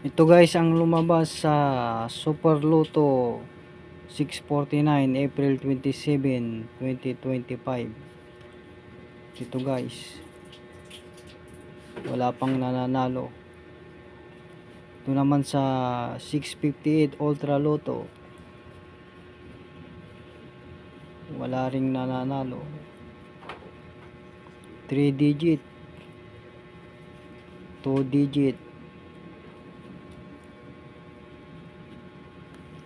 Ito guys ang lumabas sa Super Lotto 649 April 27, 2025. Ito guys, wala pang nananalo. Ito naman sa 658 Ultra Lotto, wala ring nananalo. 3 digit, 2 digit.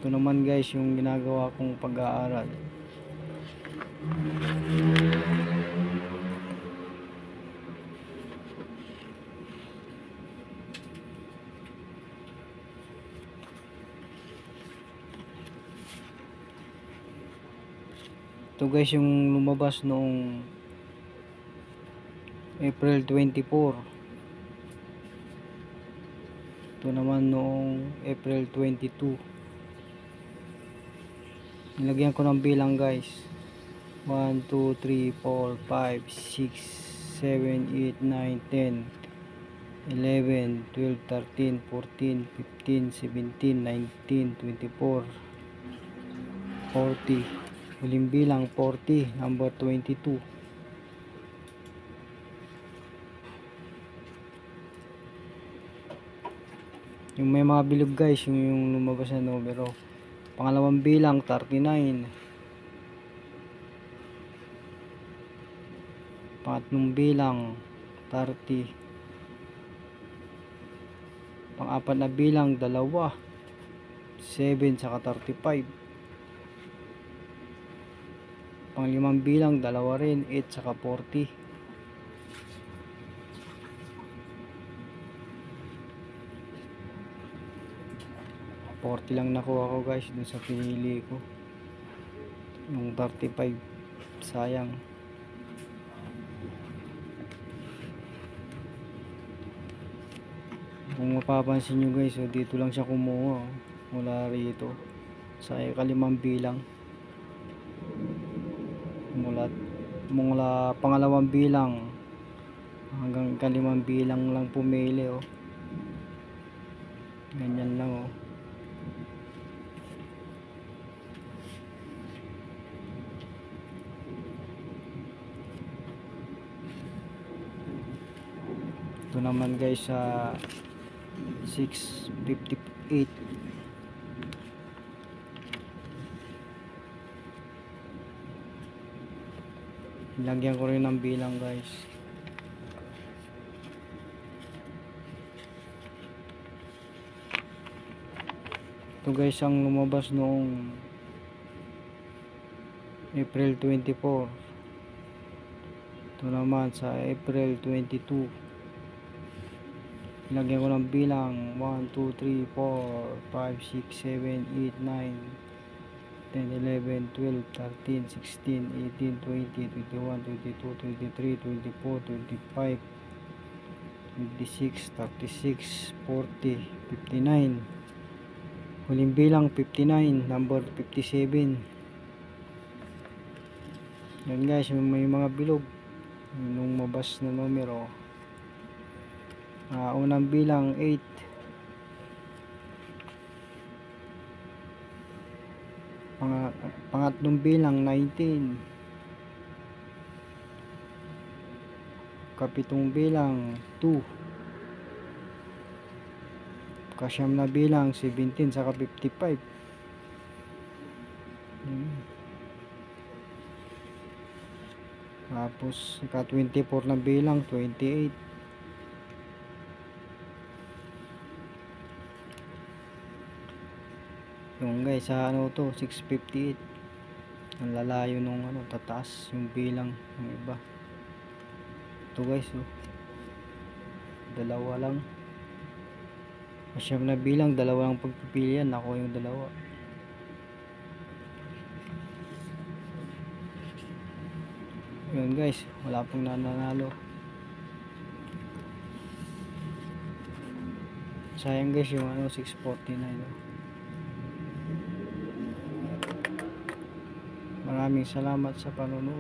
Ito naman guys yung ginagawa kong pag-aaral. Ito guys yung lumabas noong April 24. Ito naman noong April 22. Nilagyan ko ng bilang guys. 1, 2, 3, 4, 5, 6, 7, 8, 9, 10, 11, 12, 13, 14, 15, 17, 19, 24, 40. Huling bilang 40, number 22. Yung may mga bilog guys, yung lumabas na numero. Pangalawang bilang 39. Pangatlong bilang 30. Pang-apat na bilang 2, 7 saka 35. Pang-limang bilang 2 rin, 8 saka 40. Lang nakuha ko guys dun sa pinili ko. Yung 35 sayang. Kung mapapansin nyo guys, so dito lang siya kumuha, mula rito sa ikalimang bilang, mula pangalawang bilang hanggang ikalimang bilang lang pumili. Ganyan lang. Ito naman guys sa 658. Lagyan ko rin ng bilang guys. Ito guys ang lumabas noong April 24. Ito naman sa April 22. Lagyan ko ng bilang 1, 2, 3, 4, 5, 6, 7, 8, 9, 10, 11, 12, 13, 16, 18, 20, 21, 22, 23, 24, 25, 26, 36, 40, 59. Huling bilang 59, number 57. Yan guys, may mga bilog nung mabas na numero. Unang bilang 8, pangatlong bilang 19, kapitong bilang 2, kasyam na bilang 17 saka 55. Tapos ka 24 na bilang 28. Yung guys sa ano to 658, ang lalayo nung tataas yung bilang ng iba. Ito guys dalawa lang, kasyam na bilang, dalawa lang pagpipilian, ako yung dalawa. Yun guys, wala pang nananalo. Sayang guys yung 649. Maraming salamat sa panonood.